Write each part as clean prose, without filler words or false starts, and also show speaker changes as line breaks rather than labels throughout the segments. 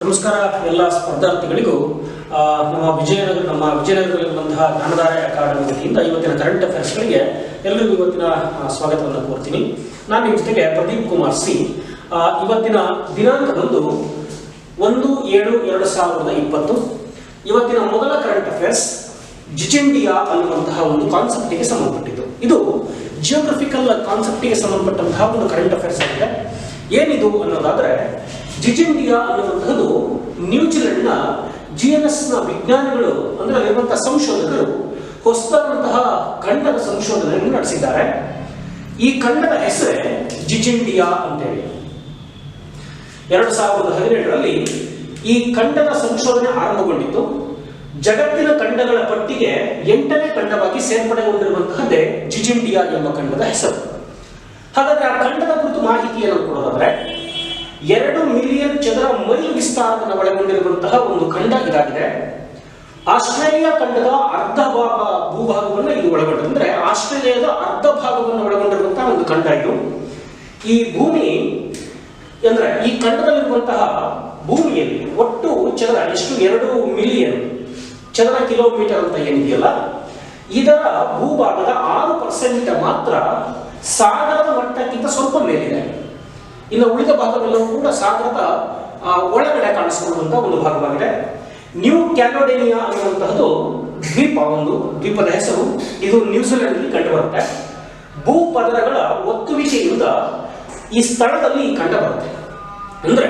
ನಮಸ್ಕಾರ ಎಲ್ಲ ಸ್ಪರ್ಧಾರ್ಥಿಗಳಿಗೂ ನಮ್ಮ ವಿಜಯನಗರದಲ್ಲಿರುವಂತಹ ಜ್ಞಾನಧಾರೆ ಅಕಾಡೆಮಿ ವತಿಯಿಂದ ಇವತ್ತಿನ ಕರೆಂಟ್ ಅಫೇರ್ಸ್ಗಳಿಗೆ ಎಲ್ಲರಿಗೂ ಇವತ್ತಿನ ಸ್ವಾಗತವನ್ನು ಕೋರ್ತೀನಿ. ನಾನು ನಿಮ್ಮ ಜೊತೆಗೆ ಪ್ರದೀಪ್ ಕುಮಾರ್ ಸಿ. ಇವತ್ತಿನ ದಿನಾಂಕದಂದು 1/7/2020 ಇವತ್ತಿನ ಮೊದಲ ಕರೆಂಟ್ ಅಫೇರ್ಸ್ ಜಿಜಿಂಡಿಯಾ ಅನ್ನುವಂತಹ ಒಂದು ಕಾನ್ಸೆಪ್ಟಿಗೆ ಸಂಬಂಧಪಟ್ಟಿದ್ದು. ಇದು ಜಿಯೋಗ್ರಫಿಕಲ್ ಕಾನ್ಸೆಪ್ಟಿಗೆ ಸಂಬಂಧಪಟ್ಟಂತಹ ಒಂದು ಕರೆಂಟ್ ಅಫೇರ್ಸ್ ಆಗಿದೆ. ಏನಿದು ಅನ್ನೋದಾದ್ರೆ, ಜಿಜಿಂಡಿಯಾ ಅನ್ನುವಂಥದ್ದು ನ್ಯೂಜಿಲೆಂಡ್ನ GNS ವಿಜ್ಞಾನಿಗಳು ಅಂದ್ರೆ ಅಲ್ಲಿರುವಂತಹ ಸಂಶೋಧಕರು ಹೊಸದಾದಂತಹ ಖಂಡದ ಸಂಶೋಧನೆಯನ್ನು ನಡೆಸಿದ್ದಾರೆ. ಈ ಖಂಡದ ಹೆಸರೇ ಜಿಜಿಂಡಿಯಾ ಅಂತೇಳಿ. 2017ರಲ್ಲಿ ಈ ಖಂಡದ ಸಂಶೋಧನೆ ಆರಂಭಗೊಂಡಿತ್ತು. ಜಗತ್ತಿನ ಖಂಡಗಳ ಪಟ್ಟಿಗೆ 8ನೇ ಖಂಡವಾಗಿ ಸೇರ್ಪಡೆಗೊಂಡಿರುವಂತಹದ್ದೇ ಜಿಜಿಂಡಿಯಾ ಎಂಬ ಖಂಡದ ಹೆಸರು. ಹಾಗಾದ್ರೆ ಆ ಖಂಡದ ಕುರಿತು ಮಾಹಿತಿಯನ್ನು ಕೊಡೋದಾದ್ರೆ, 2 ಮಿಲಿಯನ್ ಚದರ ಮೈಲ್ ವಿಸ್ತಾರವನ್ನು ಒಳಗೊಂಡಿರುವಂತಹ ಒಂದು ಖಂಡ ಇದಾಗಿದೆ. ಆಸ್ಟ್ರೇಲಿಯಾ ಖಂಡದ ಅರ್ಧ ಭೂಭಾಗವನ್ನು ಇದು ಒಳಗೊಂಡಿದೆ. ಅಂದ್ರೆ ಆಸ್ಟ್ರೇಲಿಯಾದ ಅರ್ಧ ಭಾಗವನ್ನು ಒಳಗೊಂಡಿರುವಂತಹ ಒಂದು ಖಂಡ ಇದು. ಈ ಭೂಮಿ ಅಂದ್ರೆ ಈ ಖಂಡದಲ್ಲಿರುವಂತಹ ಭೂಮಿಯಲ್ಲಿ ಒಟ್ಟು ಚದರ ಎಷ್ಟು? 2 ಮಿಲಿಯನ್ ಚದರ ಕಿಲೋಮೀಟರ್ ಅಂತ ಏನಿದೆಯಲ್ಲ, ಇದರ ಭೂಭಾಗದ 6% ಮಾತ್ರ ಸಾಗರದ ಮಟ್ಟಕ್ಕಿಂತ ಸ್ವಲ್ಪ ಮೇಲಿದೆ. ಇನ್ನು ಉಳಿದ ಭಾಗವೆಲ್ಲವೂ ಕೂಡ ಸಾಗರದ ಒಳಗಡೆ ಕಾಣಿಸಿಕೊಳ್ಳುವಂತಹ ಒಂದು ಭಾಗವಾಗಿದೆ. ನ್ಯೂ ಕ್ಯಾಲೋಡೇನಿಯಾ ಅನ್ನುವಂತಹದ್ದು ಒಂದು ದ್ವೀಪದ ಹೆಸರು. ಇದು ನ್ಯೂಜಿಲೆಂಡ್ ಅಲ್ಲಿ ಕಂಡುಬರುತ್ತೆ. ಭೂಪದರಗಳ ಒತ್ತುವಿಕೆಯಿಂದ ಈ ಸ್ಥಳದಲ್ಲಿ ಕಂಡುಬರುತ್ತೆ. ಅಂದ್ರೆ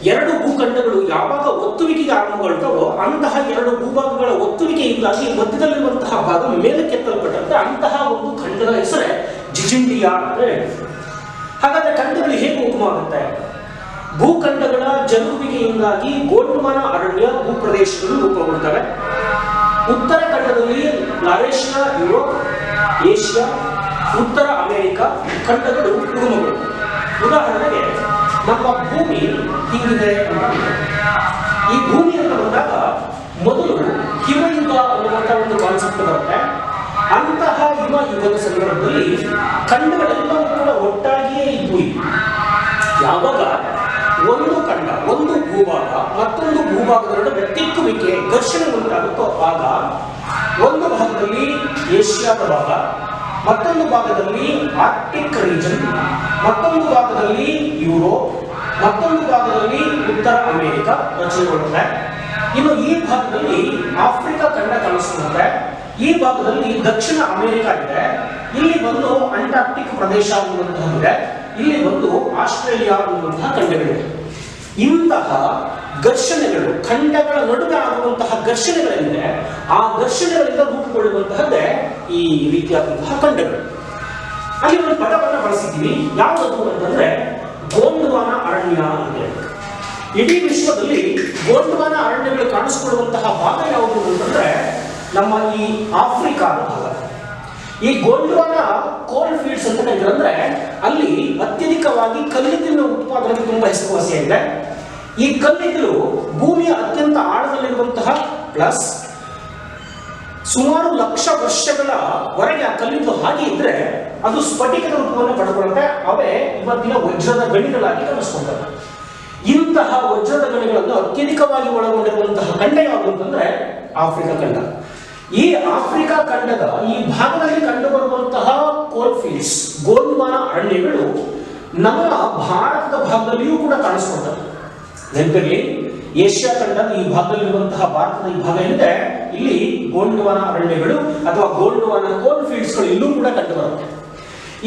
2 ಭೂಖಂಡಗಳು ಯಾವಾಗ ಒತ್ತುವಿಕೆಗೆ ಆರಂಭಗೊಳ್ತಾವೋ ಅಂತಹ 2 ಭೂಭಾಗಗಳ ಒತ್ತುವಿಕೆಯಿಂದಾಗಿ ಮಧ್ಯದಲ್ಲಿರುವಂತಹ ಭಾಗ ಮೇಲಕ್ಕೆತ್ತಲ್ಪಟ್ಟಂತೆ ಅಂತಹ ಒಂದು ಖಂಡದ ಹೆಸರೇ ಜಿಜಿಂಡಿಯಾ ಅಂತ ಹೇಳಿ. ಹಾಗಾದ್ರೆ ಖಂಡಗಳು ಹೇಗೆ ಉಗಮವಾಗುತ್ತೆ? ಭೂಖಂಡಗಳ ಜರುಗುವಿಕೆಯಿಂದಾಗಿ ಗೋಂಡ್ವಾನ ಅರಣ್ಯ ಭೂಪ್ರದೇಶಗಳು ರೂಪುಗೊಳ್ಳುತ್ತವೆ. ಉತ್ತರ ಖಂಡದಲ್ಲಿ ಲಾರೇಷಿಯಾ, ಯುರೋಪ್, ಏಷ್ಯಾ, ಉತ್ತರ ಅಮೆರಿಕ ಖಂಡಗಳು ಉಗಮಗಳು. ಉದಾಹರಣೆಗೆ ನಮ್ಮ ಭೂಮಿ ಹೀಗಿದೆ ಅಂತ. ಈ ಭೂಮಿ ಅಂತ ಬಂದಾಗ ಮೊದಲು ಹಿಮಯುಗ ಅನ್ನುವಂತಹ ಒಂದು ಕಾನ್ಸೆಪ್ಟ್ ಬರುತ್ತೆ. ಅಂತಹ ಹಿಮ ಯುಗದ ಸಂದರ್ಭದಲ್ಲಿ ಖಂಡಗಳೆಲ್ಲವೂ ಕೂಡ ಒಟ್ಟಾಗಿಯೇ ಇದ್ವು. ಯಾವಾಗ ಒಂದು ಖಂಡ, ಒಂದು ಭೂಭಾಗ ಮತ್ತೊಂದು ಭೂಭಾಗದ ನಡುವೆ ತಿಕ್ಕುವಿಕೆ, ಘರ್ಷಣೆ ಉಂಟಾಗುತ್ತೋ ಆಗ ಒಂದು ಭಾಗದಲ್ಲಿ ಏಷ್ಯಾದ ಭಾಗ, ಮತ್ತೊಂದು ಭಾಗದಲ್ಲಿ ಆರ್ಕ್ಟಿಕ್ ರೀಜನ್, ಮತ್ತೊಂದು ಭಾಗದಲ್ಲಿ ಯುರೋಪ್, ಮತ್ತೊಂದು ಭಾಗದಲ್ಲಿ ಉತ್ತರ ಅಮೆರಿಕ ರಚನೆಗೊಳ್ಳುತ್ತೆ. ಇನ್ನು ಈ ಭಾಗದಲ್ಲಿ ಆಫ್ರಿಕಾ ಖಂಡ ಕಾಣಿಸ್ಕೊಳ್ಳುತ್ತೆ. ಈ ಭಾಗದಲ್ಲಿ ದಕ್ಷಿಣ ಅಮೆರಿಕ ಇದೆ. ಇಲ್ಲಿ ಬಂದು ಅಂಟಾರ್ಕ್ಟಿಕ್ ಪ್ರದೇಶ ಅನ್ನುವಂತಹದ್ದಿದೆ. ಇಲ್ಲಿ ಬಂದು ಆಸ್ಟ್ರೇಲಿಯಾ ಅನ್ನುವಂತಹ ಖಂಡಗಳಿವೆ. ಇಂತಹ ಘರ್ಷಣೆಗಳು, ಖಂಡಗಳ ನಡುವೆ ಆಗುವಂತಹ ಘರ್ಷಣೆಗಳಿಂದ ಆ ಘರ್ಷಣೆಗಳಿಂದ ರೂಪುಗೊಳ್ಳುವಂತಹದ್ದೇ ಈ ರೀತಿಯಾದಂತಹ ಖಂಡಗಳು. ಅಲ್ಲಿ ಒಂದು ಪದವನ್ನು ಬಳಸಿದ್ದೀವಿ. ಯಾವುದು ಅಂತಂದ್ರೆ ಗೋಂಡ್ವಾನ ಅರಣ್ಯ ಅಂತ ಹೇಳಿ. ಇಡೀ ವಿಶ್ವದಲ್ಲಿ ಗೋಂಡ್ವಾನ ಅರಣ್ಯಗಳು ಕಾಣಿಸಿಕೊಳ್ಳುವಂತಹ ಭಾಗ ಯಾವುದು ಅಂತಂದ್ರೆ ನಮ್ಮ ಈ ಆಫ್ರಿಕಾದ ಭಾಗ. ಈ ಗೋಂಡ್ವಾನ ಕೋಲ್ ಫೀಲ್ಡ್ಸ್ ಅಂತ ಕರೀತಾರೆ. ಅಂದ್ರೆ ಅಲ್ಲಿ ಅತ್ಯಧಿಕವಾಗಿ ಕಲ್ಲಿದ್ದಲಿನ ಉತ್ಪಾದನೆಗೆ ತುಂಬಾ ಹೆಸರುವಾಸಿಯಾಗಿದೆ. ಈ ಕಲ್ಲಿದ್ದಲು ಭೂಮಿಯ ಅತ್ಯಂತ ಆಳದಲ್ಲಿರುವಂತಹ ಪ್ಲಸ್ ಸುಮಾರು ಲಕ್ಷ ವರ್ಷಗಳವರೆಗೆ ಆ ಕಲ್ಲಿದ್ದಲು ಹಾಗೆ ಇದ್ರೆ ಅದು ಸ್ಫಟಿಕದ ರೂಪವನ್ನು ಪಡೆದುಕೊಳ್ಳುತ್ತೆ. ಅವೇ ಇವತ್ತಿನ ವಜ್ರದ ಗಣಿಗಳಾಗಿ ಕಾಣಿಸ್ಕೊಳ್ತವೆ. ಇಂತಹ ವಜ್ರದ ಗಣಿಗಳನ್ನು ಅತ್ಯಧಿಕವಾಗಿ ಒಳಗೊಂಡಿರುವಂತಹ ಖಂಡ ಯಾವುದು ಅಂತಂದ್ರೆ ಆಫ್ರಿಕಾ ಖಂಡ. ಈ ಆಫ್ರಿಕಾ ಖಂಡದ ಈ ಭಾಗದಲ್ಲಿ ಕಂಡುಬರುವಂತಹ ಕೋಲ್ ಫೀಲ್ಡ್ಸ್, ಗೋಂಡ್ವಾನ ಅರಣ್ಯಗಳು ನಮ್ಮ ಭಾರತದ ಭಾಗದಲ್ಲಿಯೂ ಕೂಡ ಕಾಣಿಸ್ಕೊಳ್ತವೆ. ನೆನಪಿರಲಿ, ಏಷ್ಯಾ ಖಂಡದ ಈ ಭಾಗದಲ್ಲಿರುವಂತಹ ಭಾರತದ ಈ ಭಾಗ ಏನಿದೆ, ಇಲ್ಲಿ ಗೋಂಡ್ವಾನ ಅರಣ್ಯಗಳು ಅಥವಾ ಗೋಂಡ್ವಾನ ಕೋಲ್ ಫೀಲ್ಡ್ಸ್ಗಳು ಇಲ್ಲೂ ಕೂಡ ಕಂಡುಬರುತ್ತೆ.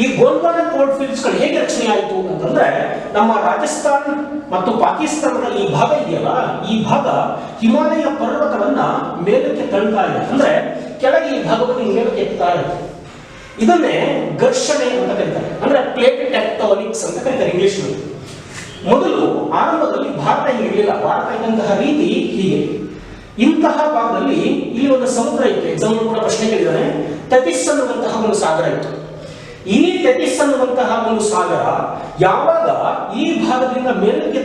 ಈ ಗೋಂಡ್ವಾನ ಕೋಲ್ ಫೀಲ್ಡ್ಸ್ಗಳು ಹೇಗೆ ರಚನೆ ಆಯಿತು ಅಂತಂದ್ರೆ, ನಮ್ಮ ರಾಜಸ್ಥಾನ್ ಮತ್ತು ಪಾಕಿಸ್ತಾನದ ಈ ಭಾಗ ಇದೆಯಲ್ಲ, ಈ ಭಾಗ ಹಿಮಾಲಯ ಪರ್ವತವನ್ನ ಮೇಲಕ್ಕೆ ತಳ್ತಾ ಇದೆ. ಅಂದ್ರೆ ಕೆಳಗೆ ಈ ಭಾಗವನ್ನು ಮೇಲಕ್ಕೆ ಎತ್ತಾ ಇರುತ್ತೆ. ಇದನ್ನೇ ಘರ್ಷಣೆ ಅಂತ ಕರೀತಾರೆ. ಅಂದ್ರೆ ಪ್ಲೇಟ್ ಟೆಕ್ಟೋನಿಕ್ಸ್ ಅಂತ ಕರೀತಾರೆ ಇಂಗ್ಲಿಷ್ ನಲ್ಲಿ. ಮೊದಲು ಆರಂಭದಲ್ಲಿ ಭಾರತ ಇರಲಿಲ್ಲ. ಭಾರತ ಇದ್ದಂತಹ ರೀತಿ ಹೀಗೆ. ಇಂತಹ ಭಾಗದಲ್ಲಿ ಇಲ್ಲಿ ಒಂದು ಸಮುದ್ರ ಇತ್ತು. ಎಕ್ಸಾಮ್ ಕೂಡ ಪ್ರಶ್ನೆ ಕೇಳಿದಾನೆ. ಟೆಟಿಸ್ ಅನ್ನುವಂತಹ ಒಂದು ಸಾಗರ ಇತ್ತು. ಈ ಟೆಟಿಸ್ ಅನ್ನುವಂತಹ ಒಂದು ಸಾಗರ ಯಾವಾಗ ಈ ಭಾಗದಿಂದ ಮೇಲಕ್ಕೆ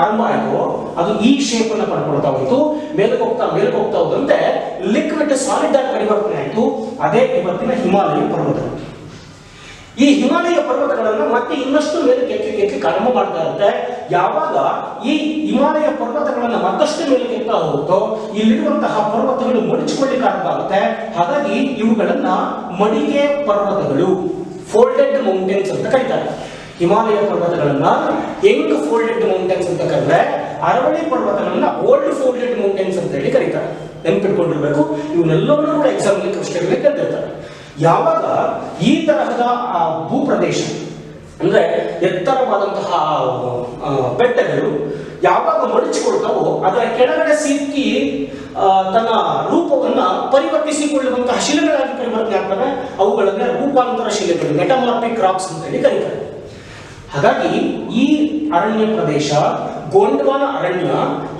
ಆರಂಭ ಆಯಿತು, ಅದು ಈ ಶೇಪ್ ಅನ್ನು ಪಡ್ಕೊಳ್ತಾ ಹೋಯಿತು. ಮೇಲಕ್ಕೆ ಹೋಗ್ತಾ ಹೋದಂತೆ ಲಿಕ್ವಿಡ್ ಸಾಲಿಡ್ ಆಗಿ ಪರಿವರ್ತನೆ ಆಯಿತು. ಅದೇ ಇವತ್ತಿನ ಹಿಮಾಲಯ ಪರ್ವತಗಳು. ಈ ಹಿಮಾಲಯ ಪರ್ವತಗಳನ್ನು ಮತ್ತೆ ಇನ್ನಷ್ಟು ಮೇಲಕ್ಕೆ ಎತ್ತಲಿಕ್ಕೆ ಪ್ರಾರಂಭ ಮಾಡ್ತಾ ಇರುತ್ತೆ. ಯಾವಾಗ ಈ ಹಿಮಾಲಯ ಪರ್ವತಗಳನ್ನು ಹೋಗ್ತಾ ಹೋಗುತ್ತೋ ಇಲ್ಲಿರುವಂತಹ ಪರ್ವತಗಳು ಮಡಚಿಕೊಳ್ಳಿಕ್ಕೆ ಆರಂಭ ಆಗುತ್ತೆ. ಹಾಗಾಗಿ ಇವುಗಳನ್ನ ಮಡಿಗೆ ಪರ್ವತಗಳು, ಫೋಲ್ಡೆಡ್ ಮೌಂಟೇನ್ಸ್ ಅಂತ ಕರೀತಾರೆ. ಹಿಮಾಲಯ ಪರ್ವತಗಳನ್ನ ಯಂಗ್ ಫೋಲ್ಡೆಡ್ ಮೌಂಟೇನ್ಸ್ ಅಂತ ಕರೆದ್ರೆ, ಅರವಳಿ ಪರ್ವತಗಳನ್ನ ಓಲ್ಡ್ ಫೋಲ್ಡೆಡ್ ಮೌಂಟೇನ್ಸ್ ಅಂತ ಹೇಳಿ ಕರೀತಾರೆ. ನೆನ್ಪಿಟ್ಕೊಂಡಿರ್ಬೇಕು. ಇವನ್ನೆಲ್ಲವನ್ನೂ ಕೂಡ ಎಕ್ಸಾಮ್ ಕ್ವಶ್ಚನ್ ಕೇಳ್ತಿರ್ತಾರೆ. ಯಾವಾಗ ಈ ತರಹದ ಭೂಪ್ರದೇಶ ಅಂದ್ರೆ ಎತ್ತರವಾದಂತಹ ಬೆಟ್ಟಗಳು ಯಾವಾಗ ಮಡಚಿಕೊಳ್ತಾವೋ ಅದರ ಕೆಳಗಡೆ ಸಿಕ್ಕಿ ತನ್ನ ರೂಪವನ್ನ ಪರಿವರ್ತಿಸಿಕೊಳ್ಳುವಂತಹ ಶಿಲೆಗಳಾಗಿ ಪರಿವರ್ತನೆ ಆಗ್ತವೆ. ಅವುಗಳನ್ನ ರೂಪಾಂತರ ಶಿಲೆಗಳು, ಮೆಟಮಾರ್ಫಿಕ್ ರಾಕ್ಸ್ ಅಂತ ಹೇಳಿ ಕರೀತಾರೆ. ಹಾಗಾಗಿ ಈ ಅರಣ್ಯ ಪ್ರದೇಶ, ಗೋಂಡ್ವಾನ ಅರಣ್ಯ,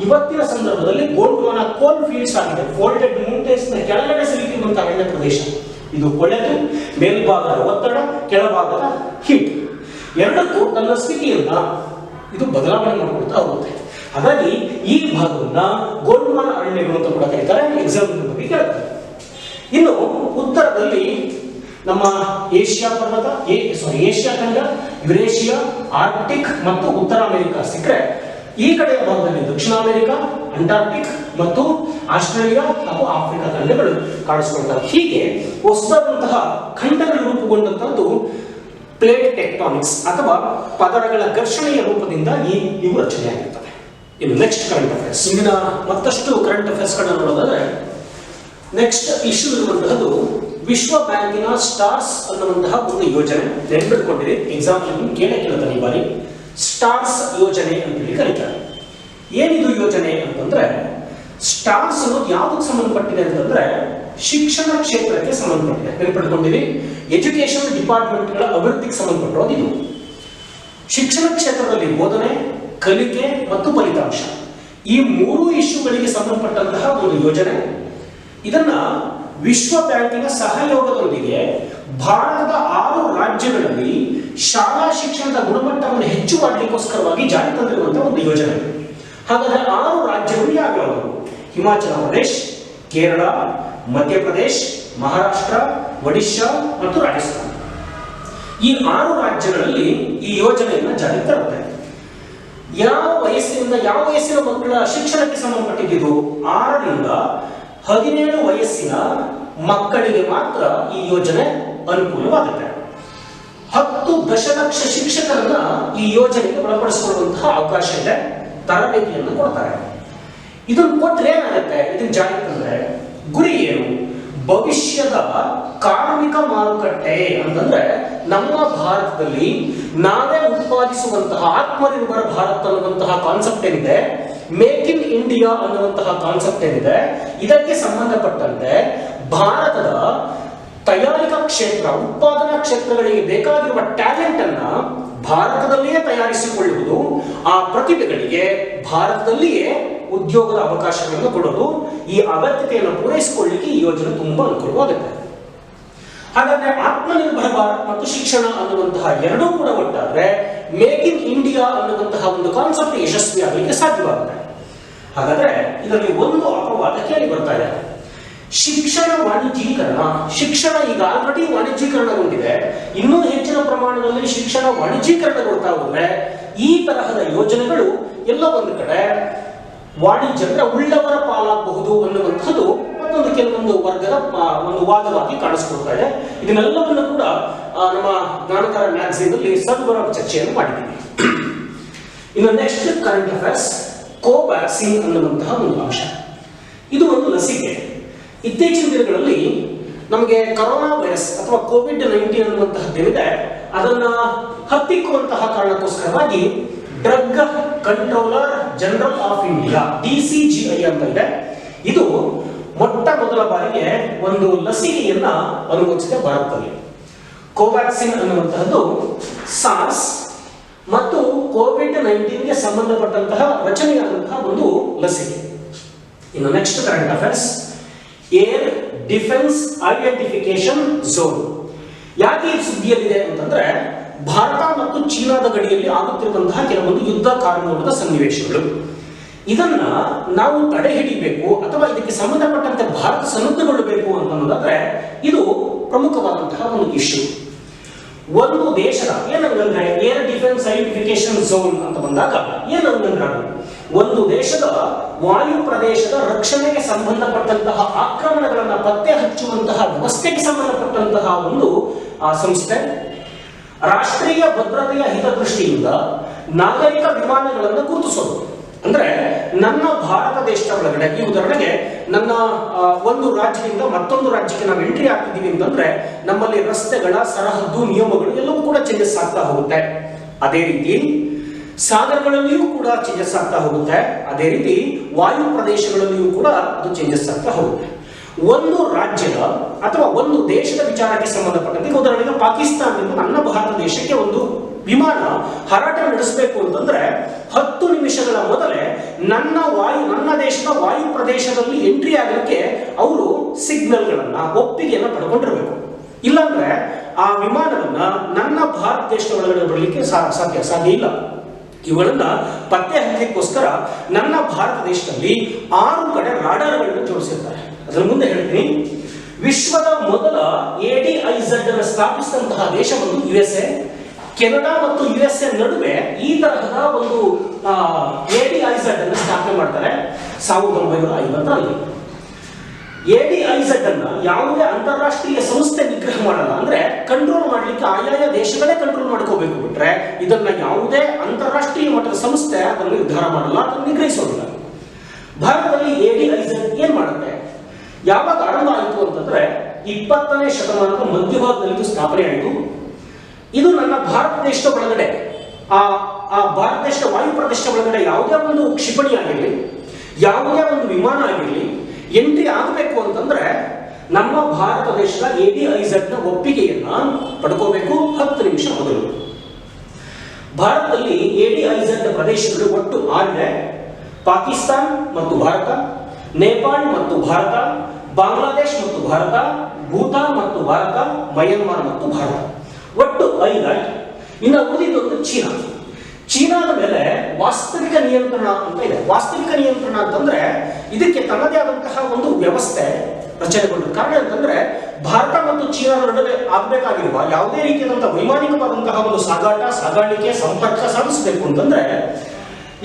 ಇವತ್ತಿನ ಸಂದರ್ಭದಲ್ಲಿ ಗೋಂಡ್ವಾನ ಕೋಲ್ ಫೀಲ್ಡ್ಸ್ ಆಗಿದೆ. ಫೋಲ್ಡೆಡ್ ಮೌಂಟೇನ್ಸ್ ನ ಕೆಳಗಡೆ ಸಿಲುಕಿರುವಂತಹ ಅರಣ್ಯ ಪ್ರದೇಶ. ಇದು ಕೊಳೆತು ಮೇಲ್ಭಾಗದ ಒತ್ತಡ, ಕೆಳಭಾಗದ ಹೀಟ್ ಎರಡಕ್ಕೂ ತನ್ನ ಸ್ಥಿತಿಯನ್ನ ಇದು ಬದಲಾವಣೆ ಮಾಡಿಕೊಳ್ತಾ ಹೋಗುತ್ತೆ. ಹಾಗಾಗಿ ಈ ಭಾಗವನ್ನ ಗೋಂಡ್ವಾನ ಅರಣ್ಯಗಳು ಅಂತ ಕೂಡ ಕರೀತಾರೆ. ಎಕ್ಸಾಮ್ ಬಗ್ಗೆ ಕೇಳ್ತಾರೆ. ಇನ್ನು ಉತ್ತರದಲ್ಲಿ ನಮ್ಮ ಏಷ್ಯಾ ಪರ್ವತ, ಏಷ್ಯಾ ಖಂಡ, ಯುರೇಷಿಯಾ, ಆರ್ಕ್ಟಿಕ್ ಮತ್ತು ಉತ್ತರ ಅಮೆರಿಕ ಸಿಕ್ಕರೆ, ಈ ಕಡೆಯ ಭಾಗದಲ್ಲಿ ದಕ್ಷಿಣ ಅಮೆರಿಕ, ಅಂಟಾರ್ಕ್ಟಿಕ್ ಮತ್ತು ಆಸ್ಟ್ರೇಲಿಯಾ ಹಾಗೂ ಆಫ್ರಿಕಾ ಖಂಡಗಳು ಕಾಣಿಸಿಕೊಳ್ತವೆ. ಹೀಗೆ ಹೊಸದಾದಂತಹ ಖಂಡಗಳು ರೂಪುಗೊಂಡಂತದ್ದು ಪ್ಲೇಟ್ ಟೆಕ್ಟಾನಿಕ್ಸ್ ಅಥವಾ ಪದರಗಳ ಘರ್ಷಣೆಯ ರೂಪದಿಂದಾಗಿ ಇವು ರಚನೆಯಾಗಿರ್ತವೆ. ಇನ್ನು ನೆಕ್ಸ್ಟ್ ಕರೆಂಟ್ ಅಫೇರ್ಸ್. ಇಂದಿನ ಮತ್ತಷ್ಟು ಕರೆಂಟ್ ಅಫೇರ್ಸ್ ಗಳನ್ನ ನೋಡೋದಾದ್ರೆ, ನೆಕ್ಸ್ಟ್ ಇಶ್ಯೂ ಇರುವಂತಹದ್ದು ವಿಶ್ವ ಬ್ಯಾಂಕಿನ ಸ್ಟಾರ್ಸ್ ಅನ್ನುವಂತಹ ಒಂದು ಯೋಜನೆ. ನೆನ್ಪಿಟ್ಕೊಂಡಿರಿ, ಎಕ್ಸಾಂಪಲ್ ಕೇಳ್ತಾನೆ ಈ ಬಾರಿ. ಸ್ಟಾರ್ಸ್ ಯೋಜನೆ ಅಂತ ಹೇಳಿ ಕರೀತಾರೆ. ಏನಿದು ಯೋಜನೆ ಅಂತಂದ್ರೆ, ಸ್ಟಾರ್ಸ್ ಅನ್ನೋದು ಯಾವುದಕ್ಕೆ ಸಂಬಂಧಪಟ್ಟಿದೆ ಅಂತಂದ್ರೆ ಶಿಕ್ಷಣ ಕ್ಷೇತ್ರಕ್ಕೆ ಸಂಬಂಧಪಟ್ಟಿದೆ. ನೆನ್ಪಿಟ್ಕೊಂಡಿರಿ, ಎಜುಕೇಶನ್ ಡಿಪಾರ್ಟ್ಮೆಂಟ್ಗಳ ಅಭಿವೃದ್ಧಿಗೆ ಸಂಬಂಧಪಟ್ಟಿರೋದು ಇದು. ಶಿಕ್ಷಣ ಕ್ಷೇತ್ರದಲ್ಲಿ ಬೋಧನೆ, ಕಲಿಕೆ ಮತ್ತು ಫಲಿತಾಂಶ, ಈ ಮೂರು ಇಶ್ಯೂಗಳಿಗೆ ಸಂಬಂಧಪಟ್ಟಂತಹ ಒಂದು ಯೋಜನೆ. ಇದನ್ನ ವಿಶ್ವ ಬ್ಯಾಂಕಿನ ಸಹಯೋಗದೊಂದಿಗೆ ಭಾರತದ 6 ರಾಜ್ಯಗಳಲ್ಲಿ ಶಾಲಾ ಶಿಕ್ಷಣದ ಗುಣಮಟ್ಟವನ್ನು ಹೆಚ್ಚು ಮಾಡಲಿಕ್ಕೋಸ್ಕರವಾಗಿ ಜಾರಿ ತಂದಿರುವಂತಹ ಒಂದು ಯೋಜನೆ. ಹಾಗಾದ್ರೆ 6 ರಾಜ್ಯಗಳು ಯಾವ್ಯಾವು? ಹಿಮಾಚಲ ಪ್ರದೇಶ್, ಕೇರಳ, ಮಧ್ಯಪ್ರದೇಶ್, ಮಹಾರಾಷ್ಟ್ರ, ಒಡಿಶಾ ಮತ್ತು ರಾಜಸ್ಥಾನ. ಈ 6 ರಾಜ್ಯಗಳಲ್ಲಿ ಈ ಯೋಜನೆಯನ್ನ ಜಾರಿ ತರುತ್ತೆ. ಯಾವ ವಯಸ್ಸಿನ ಮಕ್ಕಳ ಶಿಕ್ಷಣಕ್ಕೆ ಸಂಬಂಧಪಟ್ಟಿದ್ದು? 6 ರಿಂದ 17 ವಯಸ್ಸಿನ ಮಕ್ಕಳಿಗೆ ಮಾತ್ರ ಈ ಯೋಜನೆ ಅನುಕೂಲವಾಗುತ್ತೆ. 10 ದಶಲಕ್ಷ ಶಿಕ್ಷಕರನ್ನ ಈ ಯೋಜನೆಗೆ ಒಳಪಡಿಸಿಕೊಳ್ಳುವಂತಹ ಅವಕಾಶ ಇದೆ. ತರಬೇತಿಯನ್ನು ಕೊಡ್ತಾರೆ. ಇದನ್ನು ಕೊಟ್ಟರೆ ಏನಾಗುತ್ತೆ? ಇದನ್ನು ಜಾರಿ ತಂದ್ರೆ ಗುರಿ ಏನು? ಭವಿಷ್ಯದ ಕಾರ್ಮಿಕ ಮಾರುಕಟ್ಟೆ ಅಂತಂದ್ರೆ ನಮ್ಮ ಭಾರತದಲ್ಲಿ ನಾವೇ ಉತ್ಪಾದಿಸುವಂತಹ ಆತ್ಮನಿರ್ಭರ ಭಾರತ್ ಅನ್ನುವಂತಹ ಕಾನ್ಸೆಪ್ಟ್ ಏನಿದೆ, ಮೇಕ್ ಇನ್ ಇಂಡಿಯಾ ಅನ್ನುವಂತಹ ಕಾನ್ಸೆಪ್ಟ್ ಏನಿದೆ, ಇದಕ್ಕೆ ಸಂಬಂಧಪಟ್ಟಂತೆ ಭಾರತದ ತಯಾರಿಕಾ ಕ್ಷೇತ್ರ, ಉತ್ಪಾದನಾ ಕ್ಷೇತ್ರಗಳಿಗೆ ಬೇಕಾಗಿರುವ ಟ್ಯಾಲೆಂಟ್ ಅನ್ನ ಭಾರತದಲ್ಲಿಯೇ ತಯಾರಿಸಿಕೊಳ್ಳುವುದು, ಆ ಪ್ರತಿಭೆಗಳಿಗೆ ಭಾರತದಲ್ಲಿಯೇ ಉದ್ಯೋಗದ ಅವಕಾಶಗಳನ್ನು ಕೊಡೋದು, ಈ ಅಗತ್ಯತೆಯನ್ನು ಪೂರೈಸಿಕೊಳ್ಳಲಿಕ್ಕೆ ಈ ಯೋಜನೆ ತುಂಬಾ ಅನುಕೂಲವಾಗುತ್ತೆ. ಹಾಗಾದ್ರೆ ಆತ್ಮನಿರ್ಭರ ಭಾರತ್ ಮತ್ತು ಶಿಕ್ಷಣ ಅನ್ನುವಂತಹ ಎರಡೂ ಕೂಡ ಒಟ್ಟಾದ್ರೆ ಮೇಕ್ ಇನ್ ಇಂಡಿಯಾ ಅನ್ನುವಂತಹ ಒಂದು ಕಾನ್ಸೆಪ್ಟ್ ಯಶಸ್ವಿ ಆಗಲಿಕ್ಕೆ ಸಾಧ್ಯವಾಗುತ್ತೆ. ಹಾಗಾದ್ರೆ ಇದರಲ್ಲಿ ಒಂದು ಅಪವಾದ ಕೇಳಿ ಬರ್ತಾ ಇದೆ. ಶಿಕ್ಷಣ ವಾಣಿಜ್ಯೀಕರಣ. ಶಿಕ್ಷಣ ಈಗ ಆಲ್ರೆಡಿ ವಾಣಿಜ್ಯೀಕರಣಗೊಂಡಿದೆ. ಇನ್ನೂ ಹೆಚ್ಚಿನ ಪ್ರಮಾಣದಲ್ಲಿ ಶಿಕ್ಷಣ ವಾಣಿಜ್ಯೀಕರಣಗೊಳ್ತಾ ಹೋದ್ರೆ ಈ ತರಹದ ಯೋಜನೆಗಳು ಎಲ್ಲ ಒಂದು ಕಡೆ ವಾಣಿಜ್ಯ ಅಂದ್ರೆ ಉಳ್ಳವರ ಪಾಲಾಗಬಹುದು ಅನ್ನುವಂಥದ್ದು ಮತ್ತೊಂದು ಕೆಲವೊಂದು ವರ್ಗದ ಒಂದು ವಾದವಾಗಿ ಕಾಣಿಸ್ಕೊಳ್ತಾ ಇದೆ. ಇದನ್ನೆಲ್ಲವನ್ನು ಕೂಡ ನಮ್ಮ ಜ್ಞಾನಕರ ಮ್ಯಾಗಝೀನ್ ಅಲ್ಲಿ ಸದ್ಬರ ಚರ್ಚೆಯನ್ನು ಮಾಡಿದ್ದೀವಿ. ಇನ್ನು ನೆಕ್ಸ್ಟ್ ಕರೆಂಟ್ ಅಫೇರ್ಸ್, ಕೋವ್ಯಾಕ್ಸಿನ್ ಅನ್ನುವಂತಹ ಒಂದು ಅಂಶ. ಇದು ಒಂದು ಲಸಿಕೆ. ಇತ್ತೀಚಿನ ದಿನಗಳಲ್ಲಿ ನಮಗೆ ಕೊರೋನಾ ವೈರಸ್ ಅಥವಾ ಕೋವಿಡ್-19 ಅನ್ನುವಂತಹದ್ದೇನಿದೆ ಅದನ್ನ ಹತ್ತಿಕ್ಕುವಂತಹ ಕಾರಣಕ್ಕೋಸ್ಕರವಾಗಿ drug controller general of India DCGI ಅಂತ ಇದೆ. ಇದು ಮೊಟ್ಟ ಮೊದಲ ಬಾರಿಗೆ ಒಂದು ಲಸಿಕೆಯನ್ನ ಅನುಮೋದಿಸಿದೆ ಭಾರತದಲ್ಲಿ. ಕೋವ್ಯಾಕ್ಸಿನ್ ಅನ್ನುವಂತಹದ್ದು ಸಾರ್ಸ್ ಮತ್ತು ಕೋವಿಡ್-19ಗೆ ಸಂಬಂಧಪಟ್ಟಂತಹ ರಚನೆಯಾದಂತಹ ಒಂದು ಲಸಿಕೆ. ಇನ್ನು next current affairs, air defence identification zone. ಯಾಕೆ ಈ ಸುದ್ದಿಯಲ್ಲಿದೆ ಅಂತಂದ್ರೆ ಭಾರತ ಮತ್ತು ಚೀನಾದ ಗಡಿಯಲ್ಲಿ ಆಗುತ್ತಿರುವಂತಹ ಕೆಲವೊಂದು ಯುದ್ಧ ಕಾನೂನುಗಳ ಸನ್ನಿವೇಶಗಳು. ಇದನ್ನ ನಾವು ತಡೆ ಹಿಡಿಬೇಕು ಅಥವಾ ಇದಕ್ಕೆ ಸಂಬಂಧಪಟ್ಟಂತೆ ಭಾರತ ಸನ್ನದ್ಧಗೊಳ್ಳಬೇಕು ಅಂತ ಅನ್ನೋದಾದ್ರೆ ಇದು ಪ್ರಮುಖವಾದಂತಹ ಒಂದು ಇಶ್ಯೂ. ಒಂದು ದೇಶದ ಏನಂದ್ರೆ ಏರ್ ಡಿಫೆನ್ಸ್ ಐಡೆಂಟಿಫಿಕೇಶನ್ ಝೋನ್ ಅಂತ ಬಂದಾಗ ಏನಂದ್ರೆ ಒಂದು ದೇಶದ ವಾಯು ಪ್ರದೇಶದ ರಕ್ಷಣೆಗೆ ಸಂಬಂಧಪಟ್ಟಂತಹ ಆಕ್ರಮಣಗಳನ್ನು ಪತ್ತೆ ಹಚ್ಚುವಂತಹ ವ್ಯವಸ್ಥೆಗೆ ಸಂಬಂಧಪಟ್ಟಂತಹ ಒಂದು ಸಂಸ್ಥೆ. ರಾಷ್ಟ್ರೀಯ ಭದ್ರತೆಯ ಹಿತದೃಷ್ಟಿಯಿಂದ ನಾಗರಿಕ ವಿಮಾನಗಳನ್ನು ಗುರುತಿಸೋದು. ಅಂದ್ರೆ ನನ್ನ ಭಾರತ ದೇಶದ ಒಳಗಡೆ, ಈ ಉದಾಹರಣೆಗೆ ನನ್ನ ಒಂದು ರಾಜ್ಯದಿಂದ ಮತ್ತೊಂದು ರಾಜ್ಯಕ್ಕೆ ನಾವು ಎಂಟ್ರಿ ಆಗ್ತಿದ್ದೀವಿ ಅಂತಂದ್ರೆ ನಮ್ಮಲ್ಲಿ ರಸ್ತೆಗಳ ಸರಹದ್ದು ನಿಯಮಗಳು ಎಲ್ಲವೂ ಕೂಡ ಚೇಂಜಸ್ ಆಗ್ತಾ ಹೋಗುತ್ತೆ. ಅದೇ ರೀತಿ ಸಾಗರಗಳಲ್ಲಿಯೂ ಕೂಡ ಚೇಂಜಸ್ ಆಗ್ತಾ ಹೋಗುತ್ತೆ. ಅದೇ ರೀತಿ ವಾಯು ಪ್ರದೇಶಗಳಲ್ಲಿಯೂ ಕೂಡ ಅದು ಚೇಂಜಸ್ ಆಗ್ತಾ ಹೋಗುತ್ತೆ. ಒಂದು ರಾಜ್ಯದ ಅಥವಾ ಒಂದು ದೇಶದ ವಿಚಾರಕ್ಕೆ ಸಂಬಂಧಪಟ್ಟಂತೆ, ಉದಾಹರಣೆಗೆ ಪಾಕಿಸ್ತಾನದಿಂದ ನನ್ನ ಭಾರತ ದೇಶಕ್ಕೆ ಒಂದು ವಿಮಾನ ಹಾರಾಟ ನಡೆಸಬೇಕು ಅಂತಂದ್ರೆ 10 ನಿಮಿಷಗಳ ಮೊದಲೇ ನನ್ನ ದೇಶದ ವಾಯು ಪ್ರದೇಶದಲ್ಲಿ ಎಂಟ್ರಿ ಆಗಲಿಕ್ಕೆ ಅವರು ಸಿಗ್ನಲ್ಗಳನ್ನ, ಒಪ್ಪಿಗೆಯನ್ನ ಪಡ್ಕೊಂಡಿರ್ಬೇಕು. ಇಲ್ಲಾಂದ್ರೆ ಆ ವಿಮಾನವನ್ನ ನನ್ನ ಭಾರತ ದೇಶದ ಒಳಗಡೆ ಬರಲಿಕ್ಕೆ ಸಾಧ್ಯ ಇಲ್ಲ. ಇವುಗಳನ್ನ ಪತ್ತೆ ಹಚ್ಚಲಿಕ್ಕೋಸ್ಕರ ನನ್ನ ಭಾರತ ದೇಶದಲ್ಲಿ 6 ಕಡೆ ರಾಡಾರ್ಗಳನ್ನು ಜೋಡಿಸಿರ್ತಾರೆ. ಅದರ ಮುಂದೆ ಹೇಳ್ತೀನಿ. ವಿಶ್ವದ ಮೊದಲ ADIZ ಅನ್ನು ಸ್ಥಾಪಿಸಿದಂತಹ ದೇಶ ಒಂದು USA. ಕೆನಡಾ ಮತ್ತು USA ನಡುವೆ ಈ ತರಹದ ಒಂದು ADIZ ಅನ್ನು ಸ್ಥಾಪನೆ ಮಾಡ್ತಾರೆ 1950ರಲ್ಲಿ. ADIZ ಅನ್ನ ಯಾವುದೇ ಅಂತಾರಾಷ್ಟ್ರೀಯ ಸಂಸ್ಥೆ ನಿಗ್ರಹ ಮಾಡಲ್ಲ. ಅಂದ್ರೆ ಕಂಟ್ರೋಲ್ ಮಾಡ್ಲಿಕ್ಕೆ ಆಯಾಯ ದೇಶಗಳೇ ಕಂಟ್ರೋಲ್ ಮಾಡ್ಕೋಬೇಕು ಬಿಟ್ರೆ ಇದನ್ನ ಯಾವುದೇ ಅಂತಾರಾಷ್ಟ್ರೀಯ ಮಟ್ಟದ ಸಂಸ್ಥೆ ಅದನ್ನು ನಿರ್ಧಾರ ಮಾಡಲ್ಲ, ಅದನ್ನು ನಿಗ್ರಹಿಸೋದಿಲ್ಲ. ಭಾರತದಲ್ಲಿ ADIZ ಏನ್ ಮಾಡುತ್ತೆ? ಯಾವಾಗ ಆರಂಭ ಆಯಿತು ಅಂತಂದ್ರೆ 20ನೇ ಶತಮಾನದ ಮಧ್ಯಭಾಗದಲ್ಲಿ ಸ್ಥಾಪನೆ ಆಯಿತು. ಇದು ನನ್ನ ಭಾರತ ದೇಶದ ಒಳಗಡೆ, ಆ ಭಾರತ ದೇಶದ ವಾಯು ಪ್ರದೇಶದ ಒಳಗಡೆ ಯಾವುದೇ ಒಂದು ಕ್ಷಿಪಣಿ ಆಗಿರಲಿ, ಯಾವುದೇ ಒಂದು ವಿಮಾನ ಆಗಿರಲಿ ಎಂಟ್ರಿ ಆಗಬೇಕು ಅಂತಂದ್ರೆ ನಮ್ಮ ಭಾರತ ದೇಶದ ADIZ ನ ಒಪ್ಪಿಗೆಯನ್ನ ಪಡ್ಕೋಬೇಕು 10 ನಿಮಿಷ ಮೊದಲು. ಭಾರತದಲ್ಲಿ ADIZ ಪ್ರದೇಶಗಳು ಒಟ್ಟು 6 ಇದೆ. ಪಾಕಿಸ್ತಾನ್ ಮತ್ತು ಭಾರತ, ನೇಪಾಳ ಮತ್ತು ಭಾರತ, ಬಾಂಗ್ಲಾದೇಶ್ ಮತ್ತು ಭಾರತ, ಭೂತಾನ್ ಮತ್ತು ಭಾರತ, ಮಯನ್ಮಾರ್ ಮತ್ತು ಭಾರತ, ಒಟ್ಟು 5 ಆಯ್ತು. ಇನ್ನು ಉಳಿದಿದ್ದೊಂದು ಚೀನಾ. ಚೀನಾದ ಮೇಲೆ ವಾಸ್ತವಿಕ ನಿಯಂತ್ರಣ ಅಂತ ಇದೆ. ವಾಸ್ತವಿಕ ನಿಯಂತ್ರಣ ಅಂತಂದ್ರೆ ಇದಕ್ಕೆ ತನ್ನದೇ ಆದಂತಹ ಒಂದು ವ್ಯವಸ್ಥೆ ರಚನೆಗೊಂಡಿದೆ. ಕಾರಣ ಅಂತಂದ್ರೆ ಭಾರತ ಮತ್ತು ಚೀನಾದ ನಡುವೆ ಆಗಬೇಕಾಗಿರುವ ಯಾವುದೇ ರೀತಿಯಾದಂತಹ ವೈಮಾನಿಕವಾದಂತಹ ಒಂದು ಸಾಗಾಣಿಕೆ ಸಂಪರ್ಕ ಸಾಧಿಸಬೇಕು ಅಂತಂದ್ರೆ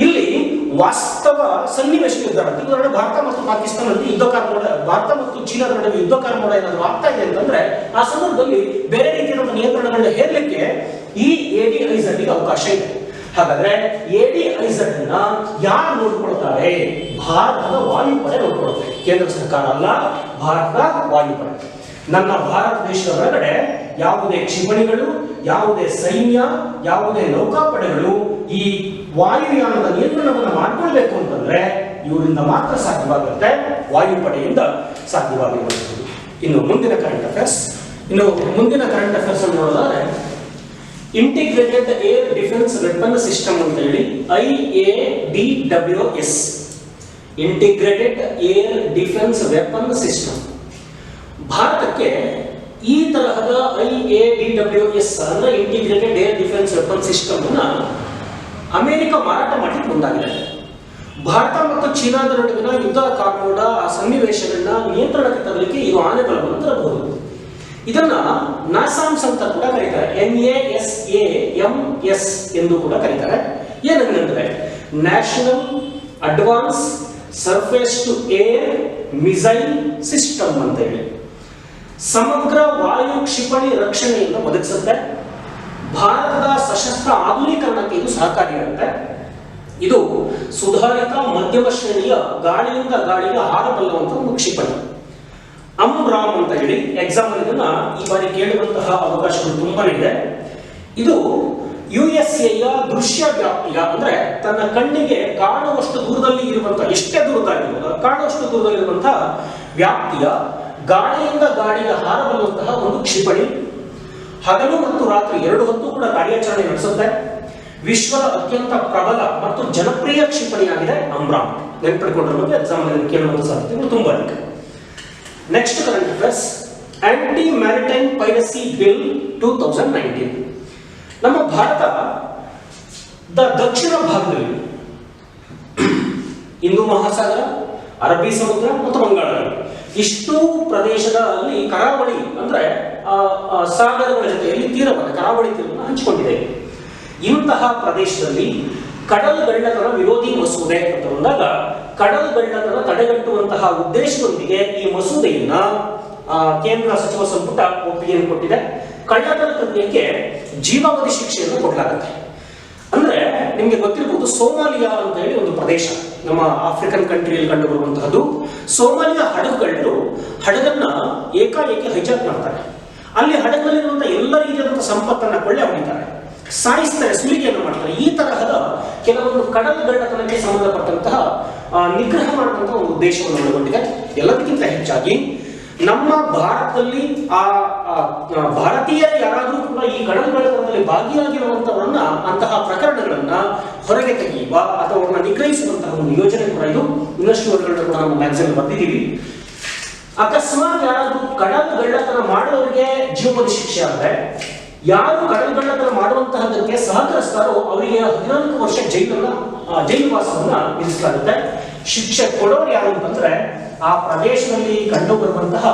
ಇಲ್ಲಿ ವಾಸ್ತವ ಸನ್ನಿವೇಶ ನಿರ್ಧಾರ. ಉದಾಹರಣೆ ಭಾರತ ಮತ್ತು ಪಾಕಿಸ್ತಾನದಲ್ಲಿ ಭಾರತ ಮತ್ತು ಚೀನಾದ ನಡುವೆ ಯುದ್ಧಕಾರ ಮೋಡ ಏನಾದರೂ ಆಗ್ತಾ ಇದೆ ಅಂತಂದ್ರೆ ಆ ಸಂದರ್ಭದಲ್ಲಿ ಬೇರೆ ರೀತಿಯಾದ ನಿಯಂತ್ರಣಗಳನ್ನ ಹೇರಲಿಕ್ಕೆ ಈ ADIZ ಗೆ ಅವಕಾಶ ಇದೆ. ಹಾಗಾದ್ರೆ ADIZ ಅನ್ನ ಯಾರು ನೋಡ್ಕೊಳ್ತಾರೆ? ಭಾರತದ ವಾಯುಪಡೆ ನೋಡ್ಕೊಳ್ತಾರೆ. ಕೇಂದ್ರ ಸರ್ಕಾರ ಅಲ್ಲ, ಭಾರತದ ವಾಯುಪಡೆ. ನನ್ನ ಭಾರತ ದೇಶದ ಹೊರಗಡೆ ಯಾವುದೇ ಕ್ಷಿಪಣಿಗಳು, ಯಾವುದೇ ಸೈನ್ಯ, ಯಾವುದೇ ನೌಕಾಪಡೆಗಳು ಈ ವಾಯುಯಾನದ ನಿಯಂತ್ರಣವನ್ನು ಮಾಡಿಕೊಳ್ಬೇಕು ಅಂತಂದ್ರೆ ಇವರಿಂದ ಮಾತ್ರ ಸಾಧ್ಯವಾಗುತ್ತೆ, ವಾಯುಪಡೆಯಿಂದ ಸಾಧ್ಯವಾಗಿರುತ್ತದೆ. ಇನ್ನು ಮುಂದಿನ ಕರೆಂಟ್ ಅಫೇರ್ಸ್ ಅನ್ನು ನೋಡಿದ್ರೆ integrated air defence weapon system ಅಂತ ಹೇಳಿ IADWS, integrated air defence weapon system. ಭಾರತಕ್ಕೆ ಈ ತರಹದ IADWS ಅಂದ್ರೆ integrated air defence weapon system ಅನ್ನ ಅಮೆರಿಕ ಮಾರಾಟ ಮಾಡಲಿಕ್ಕೆ ಮುಂದಾಗಿದೆ. ಭಾರತ ಮತ್ತು ಚೀನಾದ ನಡುವಿನ ಯುದ್ಧ ಕಾಗೋಡ ಸನ್ನಿವೇಶಗಳನ್ನ ನಿಯಂತ್ರಣಕ್ಕೆ ತರಲಿಕ್ಕೆ ಇದು ಆನೆಬಲವನ್ನು ತರಬಹುದು. ಇದನ್ನ ನಾಸಾಮ್ಸ್ ಅಂತ ಕೂಡ ಕರೀತಾರೆ, NASAMS ಎಂದು ಕೂಡ ಕರೀತಾರೆ. ಏನಂದ್ರೆ national advance surface to air missile system ಅಂತ ಹೇಳಿ ಸಮಗ್ರ ವಾಯು ಕ್ಷಿಪಣಿ ರಕ್ಷಣೆಯನ್ನು ಒದಗಿಸುತ್ತೆ. ಭಾರತದ ಸಶಸ್ತ್ರ ಆಧುನೀಕರಣಕ್ಕೆ ಇದು ಸಹಕಾರಿಯಾಗುತ್ತೆ. ಇದು ಸುಧಾರಿತ ಮಧ್ಯಮ ಶ್ರೇಣಿಯ ಗಾಳಿಯಿಂದ ಗಾಳಿಗೆ ಹಾರಬಲ್ಲುವಂತಹ ಒಂದು ಕ್ಷಿಪಣಿ. AMRAAM ಅಂತ ಹೇಳಿ ಎಕ್ಸಾಮ್ ಇದನ್ನ ಈ ಬಾರಿ ಕೇಳುವಂತಹ ಅವಕಾಶಗಳು ತುಂಬಾನೇ ಇದೆ. ಇದು USA ಯ ದೃಶ್ಯ ವ್ಯಾಪ್ತಿಯ ಅಂದ್ರೆ ತನ್ನ ಕಣ್ಣಿಗೆ ಕಾಣುವಷ್ಟು ದೂರದಲ್ಲಿ ಇರುವಂತಹ, ಎಷ್ಟೇ ದೂರದಲ್ಲಿರುವುದು ಕಾಣುವಷ್ಟು ದೂರದಲ್ಲಿರುವಂತಹ ವ್ಯಾಪ್ತಿಯ ಗಾಳಿಯಿಂದ ಗಾಳಿಗೆ ಹಾರಬಲ್ಲುವಂತಹ ಒಂದು ಕ್ಷಿಪಣಿ. ಹಗಲು ಮತ್ತು ರಾತ್ರಿ 2 ಹೊತ್ತು ಕೂಡ ಕಾರ್ಯಾಚರಣೆ ನಡೆಸುತ್ತೆ. ವಿಶ್ವದ ಅತ್ಯಂತ ಪ್ರಬಲ ಮತ್ತು ಜನಪ್ರಿಯ ಕ್ಷಿಪಣಿಯಾಗಿದೆ AMRAAM. ನೆನಪಿಟ್ಕೊಂಡಿರುವುದು ಎಕ್ಸಾಮ್ ಕೇಳುವಂತಹ ಸಾಧ್ಯತೆಗಳು ತುಂಬಾ ಅಧಿಕ. Next current affairs, anti maritime piracy bill 2019. ನಮ್ಮ ಭಾರತದ ದಕ್ಷಿಣ ಭಾಗದಲ್ಲಿ ಹಿಂದೂ ಮಹಾಸಾಗರ, ಅರಬ್ಬಿ ಸಮುದ್ರ ಮತ್ತು ಬಂಗಾಳ ಇಷ್ಟು ಪ್ರದೇಶದಲ್ಲಿ ಕರಾವಳಿ ಅಂದ್ರೆ ಸಾಗರಗಳ ಜೊತೆಯಲ್ಲಿ ತೀರವನ್ನು, ಕರಾವಳಿ ತೀರವನ್ನು ಹಂಚಿಕೊಂಡಿದೆ. ಇಂತಹ ಪ್ರದೇಶದಲ್ಲಿ ಕಡಲ್ಗಳ್ಳತನ ವಿರೋಧಿ ಮಸೂದೆ ಅಂತ ಬಂದಾಗ ಕಡಲ್ಗಳ್ಳತನ ತಡೆಗಟ್ಟುವಂತಹ ಉದ್ದೇಶದೊಂದಿಗೆ ಈ ಮಸೂದೆಯನ್ನ ಕೇಂದ್ರ ಸಚಿವ ಸಂಪುಟ ಒಪ್ಪಿಗೆಯನ್ನು ಕೊಟ್ಟಿದೆ. ಕಳ್ಳತನ ಕೃತ್ಯಕ್ಕೆ ಜೀವಾವಧಿ ಶಿಕ್ಷೆಯನ್ನು ಕೊಡಲಾಗುತ್ತೆ. ಅಂದ್ರೆ ನಿಮ್ಗೆ ಗೊತ್ತಿರಬಹುದು, ಸೋಮಾಲಿಯಾ ಅಂತ ಹೇಳಿ ಒಂದು ಪ್ರದೇಶ ನಮ್ಮ ಆಫ್ರಿಕನ್ ಕಂಟ್ರಿಯಲ್ಲಿ ಕಂಡು ಬರುವಂತಹದ್ದು. ಸೋಮಾಲಿಯಾ ಹಡಗುಗಳು ಹಡಗನ್ನ ಏಕಾಏಕಿ ಹೈಜಾಕ್ ಮಾಡ್ತಾರೆ. ಅಲ್ಲಿ ಹಡಗಲ್ಲಿರುವಂತಹ ಎಲ್ಲ ರೀತಿಯಾದಂತಹ ಸಂಪತ್ತನ್ನ ಕೊಳ್ಳೆ ಹೊಡಿತಾರೆ, ಸಾಯಿಸ್ತಾರೆ, ಸುಲಿಗೆಯನ್ನು ಮಾಡ್ತಾರೆ. ಈ ತರಹದ ಕೆಲವೊಂದು ಕಡಲ್ಗಳ್ಳತನಕ್ಕೆ ಸಂಬಂಧಪಟ್ಟಂತಹ ನಿಗ್ರಹ ಮಾಡುವಂತಹ ಒಂದು ಉದ್ದೇಶವನ್ನು ಒಳಗೊಂಡಿದೆ. ಎಲ್ಲದಕ್ಕಿಂತ ಹೆಚ್ಚಾಗಿ ನಮ್ಮ ಭಾರತದಲ್ಲಿ ಭಾರತೀಯರು ಯಾರಾದರೂ ಕೂಡ ಈ ಕಡಲ್ಗಳ್ಳತನದಲ್ಲಿ ಭಾಗಿಯಾಗಿರುವಂತವರನ್ನ ಅಂತಹ ಪ್ರಕರಣಗಳನ್ನ ಹೊರಗೆ ತೆಗೆಯುವ ಅಥವಾ ಅವರನ್ನ ನಿಗ್ರಹಿಸುವಂತಹ ಒಂದು ಯೋಜನೆ ಕೂಡ ಇದು. ಇನ್ನಷ್ಟು ವಿವರಗಳನ್ನು ಕೂಡ ನಮ್ಮ ಮ್ಯಾಗಝಿನ್ ಬರ್ತಿದ್ದೀವಿ. ಅಕಸ್ಮಾತ್ ಯಾರಾದ್ರೂ ಕಡಲ್ಗಳ್ಳತನ ಮಾಡುವವರಿಗೆ ಜೀವಾವಧಿ ಶಿಕ್ಷೆ ಆದರೆ, ಯಾರು ಕಡಲ್ಗಳ್ಳತನ ಮಾಡುವಂತಹದಕ್ಕೆ ಸಹಕರಿಸ್ತಾರೋ ಅವರಿಗೆ 14 ವರ್ಷ ಜೈಲುವಾಸವನ್ನ ವಿಧಿಸಲಾಗುತ್ತೆ. ಶಿಕ್ಷೆ ಕೊಡೋರು ಯಾರು ಅಂತಂದ್ರೆ ಆ ಪ್ರದೇಶದಲ್ಲಿ ಕಂಡು ಬರುವಂತಹ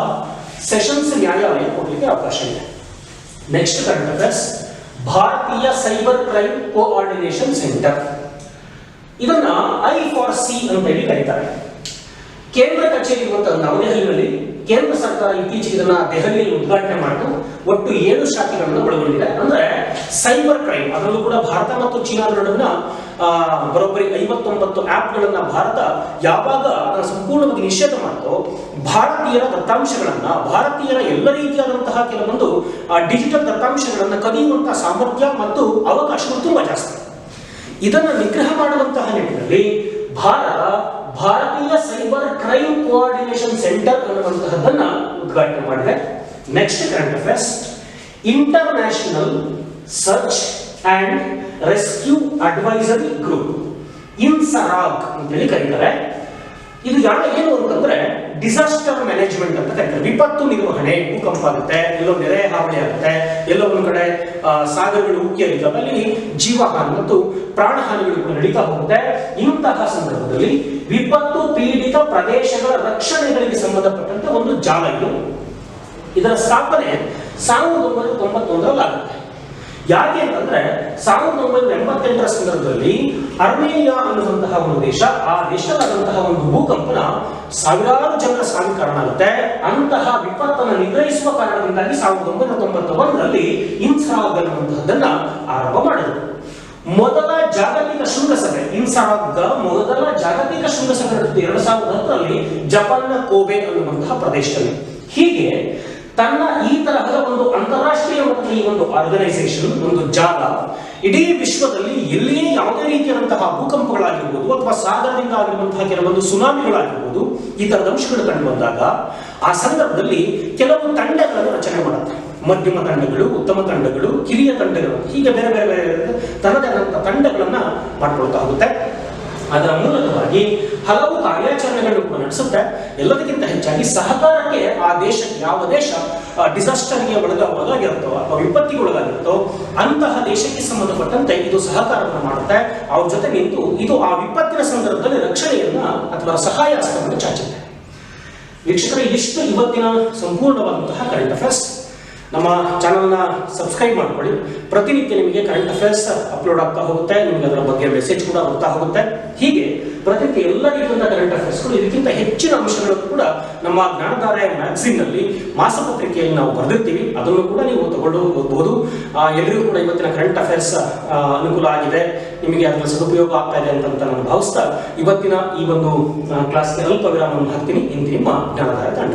ಸೆಷನ್ಸ್ ನ್ಯಾಯಾಲಯ ಕೊಡಲಿಕ್ಕೆ ಅವಕಾಶ ಇದೆ. ನೆಕ್ಸ್ಟ್ ಕರೆಂಟ್ ಅಫೇರ್ಸ್, ಭಾರತೀಯ ಸೈಬರ್ ಕ್ರೈಮ್ ಕೋಆರ್ಡಿನೇಷನ್ ಸೆಂಟರ್, ಇದನ್ನ I4C ಅಂತ ಹೇಳಿ ಕರೀತಾರೆ. ಕೇಂದ್ರ ಕಚೇರಿ ಇರುವಂತಹ ನವದೆಹಲಿಯಲ್ಲಿ ಕೇಂದ್ರ ಸರ್ಕಾರ ಇತ್ತೀಚೆಗೆ ಇದನ್ನ ದೆಹಲಿಯಲ್ಲಿ ಉದ್ಘಾಟನೆ ಮಾಡಿದ್ದು ಒಟ್ಟು 7 ಶಾಖೆಗಳನ್ನು ಒಳಗೊಂಡಿದೆ. ಅಂದ್ರೆ ಸೈಬರ್ ಕ್ರೈಮ್, ಅದರಲ್ಲೂ ಕೂಡ ಭಾರತ ಮತ್ತು ಚೀನಾದ ನಡುವಿನ ಬರೋಬ್ಬರಿ 59 ಆಪ್ಗಳನ್ನ ಭಾರತ ಯಾವಾಗ ಸಂಪೂರ್ಣವಾಗಿ ನಿಷೇಧ ಮಾಡಿತೋ, ಭಾರತೀಯರ ದತ್ತಾಂಶಗಳನ್ನ, ಭಾರತೀಯರ ಎಲ್ಲ ರೀತಿಯಾದಂತಹ ಕೆಲವೊಂದು ಡಿಜಿಟಲ್ ದತ್ತಾಂಶಗಳನ್ನ ಕದಿಯುವಂತಹ ಸಾಮರ್ಥ್ಯ ಮತ್ತು ಅವಕಾಶಗಳು ತುಂಬಾ ಜಾಸ್ತಿ. ಇದನ್ನ ನಿಗ್ರಹ ಮಾಡುವಂತಹ ನಿಟ್ಟಿನಲ್ಲಿ ಭಾರತೀಯ ಸೈಬರ್ ಕ್ರೈಮ್ ಕೋಆರ್ಡಿನೇಷನ್ ಸೆಂಟರ್ ಅನ್ನುವಂತಹದನ್ನ ಉದ್ಘಾಟನೆ ಮಾಡಿದೆ. Next current affairs, international search and rescue advisory group, INSARAG ಅಂತ ಹೇಳಿ ಕರೀತಾರೆ. ಇದು ಏನು ಅಂತಂದ್ರೆ ಡಿಸಾಸ್ಟರ್ ಮ್ಯಾನೇಜ್ಮೆಂಟ್ ಅಂತ ಕರೀತಾರೆ. ವಿಪತ್ತು ನಿರ್ವಹಣೆ, ಭೂಕಂಪ ಆಗುತ್ತೆ, ಎಲ್ಲೋ ನೆರೆ ಹಾವಳಿ ಆಗುತ್ತೆ, ಎಲ್ಲೋ ಒಂದ್ ಕಡೆ ಸಾಗರಗಳು ಉಕ್ಕಿ ಹರಿತಾವೆ, ಅಲ್ಲಿ ಜೀವಹಾನಿ ಮತ್ತು ಪ್ರಾಣಹಾನಿಗಳು ಕೂಡ ನಡೀತಾ ಹೋಗುತ್ತೆ. ಇಂತಹ ಸಂದರ್ಭದಲ್ಲಿ ವಿಪತ್ತು ಪೀಡಿತ ಪ್ರದೇಶಗಳ ರಕ್ಷಣೆಗಳಿಗೆ ಸಂಬಂಧಪಟ್ಟಂತ ಒಂದು ಜಾಲ ಇದು. ಇದರ ಸ್ಥಾಪನೆ 1991ರಲ್ಲಿ ಆಗುತ್ತೆ. ಯಾಕೆ ಅಂತಂದ್ರೆ 1988ರ ಸಂದರ್ಭದಲ್ಲಿ ಅರ್ಮೇನಿಯಾ ಅನ್ನುವಂತಹ ಒಂದು ದೇಶ, ಆ ದೇಶದಾದಂತಹ ಒಂದು ಭೂಕಂಪನ ಸಾವಿರಾರು ಜನರ ಸಾವಿಗೆ ಕಾರಣ ಆಗುತ್ತೆ. ಅಂತಹ ವಿಪತ್ತನ್ನು ನಿಗ್ರಹಿಸುವ ಕಾರಣದಿಂದಾಗಿ 1991ರಲ್ಲಿ ಇನ್ಸರಾಗ್ ಅನ್ನುವಂತಹದ್ದನ್ನ ಆರಂಭ ಮಾಡಿದರು. ಮೊದಲ ಜಾಗತಿಕ ಶೃಂಗಸಭೆ, ಇನ್ಸರಾಗ್ದ ಮೊದಲ ಜಾಗತಿಕ ಶೃಂಗಸಭೆ 2010ರಲ್ಲಿ ಜಪಾನ್ನ ಕೋಬೆ ಅನ್ನುವಂತಹ ಪ್ರದೇಶದಲ್ಲಿ. ಹೀಗೆ ತನ್ನ ಈ ತರಹದ ಒಂದು ಅಂತಾರಾಷ್ಟ್ರೀಯ ಮಟ್ಟದ ಈ ಒಂದು ಆರ್ಗನೈಸೇಷನ್, ಒಂದು ಜಾಲ ಇಡೀ ವಿಶ್ವದಲ್ಲಿ ಎಲ್ಲಿಯೇ ಯಾವುದೇ ರೀತಿಯಾದಂತಹ ಭೂಕಂಪಗಳಾಗಿರ್ಬೋದು ಅಥವಾ ಸಾಗರದಿಂದ ಆಗಿರುವಂತಹ ಕೆಲವೊಂದು ಸುನಾಮಿಗಳಾಗಿರ್ಬೋದು, ಈ ತರದ ಅಂಶಗಳು ಕಂಡು ಬಂದಾಗ ಆ ಸಂದರ್ಭದಲ್ಲಿ ಕೆಲವು ತಂಡಗಳನ್ನು ರಚನೆ ಮಾಡುತ್ತೆ. ಮಧ್ಯಮ ತಂಡಗಳು, ಉತ್ತಮ ತಂಡಗಳು, ಕಿರಿಯ ತಂಡಗಳು, ಹೀಗೆ ಬೇರೆ ಬೇರೆ ಬೇರೆ ತನ್ನದೇ ಆದಂತಹ ತಂಡಗಳನ್ನ ಮಾಡ್ಕೊಳ್ತಾ ಹೋಗುತ್ತೆ. ಅದರ ಮೂಲಕವಾಗಿ ಹಲವು ಕಾರ್ಯಾಚರಣೆಗಳನ್ನು ಕೂಡ ನಡೆಸುತ್ತೆ. ಎಲ್ಲದಕ್ಕಿಂತ ಹೆಚ್ಚಾಗಿ ಸಹಕಾರಕ್ಕೆ ಆ ದೇಶಕ್ಕೆ, ಯಾವ ದೇಶ ಡಿಸಾಸ್ಟರ್ಗೆ ಒಳಗಾಗಿರುತ್ತೋ ಅಥವಾ ವಿಪತ್ತಿಗೆ ಒಳಗಾಗಿರುತ್ತೋ ಅಂತಹ ದೇಶಕ್ಕೆ ಸಂಬಂಧಪಟ್ಟಂತೆ ಇದು ಸಹಕಾರವನ್ನು ಮಾಡುತ್ತೆ. ಅವ್ರ ಜೊತೆ ನಿಂತು ಇದು ಆ ವಿಪತ್ತಿನ ಸಂದರ್ಭದಲ್ಲಿ ರಕ್ಷಣೆಯನ್ನ ಅಥವಾ ಸಹಾಯ ಹಸ್ತವನ್ನು ಚಾಚುತ್ತೆ. ವೀಕ್ಷಕರೇ, ಇಷ್ಟು ಇವತ್ತಿನ ಸಂಪೂರ್ಣವಾದಂತಹ ಕರೆಂಟ್ ಅಫೇರ್ಸ್. ನಮ್ಮ ಚಾನಲ್ನ ಸಬ್ಸ್ಕ್ರೈಬ್ ಮಾಡ್ಕೊಳ್ಳಿ. ಪ್ರತಿನಿತ್ಯ ನಿಮಗೆ ಕರೆಂಟ್ ಅಫೇರ್ಸ್ ಅಪ್ಲೋಡ್ ಆಗ್ತಾ ಹೋಗುತ್ತೆ, ನಿಮಗೆ ಅದರ ಬಗ್ಗೆ ಮೆಸೇಜ್ ಕೂಡ ಬರ್ತಾ ಹೋಗುತ್ತೆ. ಹೀಗೆ ಪ್ರತಿನಿತ್ಯ ಎಲ್ಲ ರೀತಿಯ ಕರೆಂಟ್ ಅಫೇರ್ಸ್ಗಳು, ಇದಕ್ಕಿಂತ ಹೆಚ್ಚಿನ ಅಂಶಗಳನ್ನು ಕೂಡ ನಮ್ಮ ಜ್ಞಾನಧಾರೆ ಮ್ಯಾಗಝಿನ್ ನಲ್ಲಿ ಮಾಸಪತ್ರಿಕೆಯಲ್ಲಿ ನಾವು ಬರೆದಿರ್ತೀವಿ. ಅದನ್ನು ಕೂಡ ನೀವು ತಗೊಂಡು ಓದಬಹುದು. ಎಲ್ಲರಿಗೂ ಕೂಡ ಇವತ್ತಿನ ಕರೆಂಟ್ ಅಫೇರ್ಸ್ ಅನುಕೂಲ ಆಗಿದೆ, ನಿಮಗೆ ಅದರ ಸದುಪಯೋಗ ಆಗ್ತಾ ಇದೆ ಅಂತ ನಾನು ಭಾವಿಸ್ತಾ ಇವತ್ತಿನ ಈ ಒಂದು ಕ್ಲಾಸ್ಗೆ ಅಲ್ಪ ವಿರಾಮವನ್ನು ಹಾಕ್ತೀನಿ. ಇಂದು ನಿಮ್ಮ ಜ್ಞಾನಧಾರೆ ತಂಡ.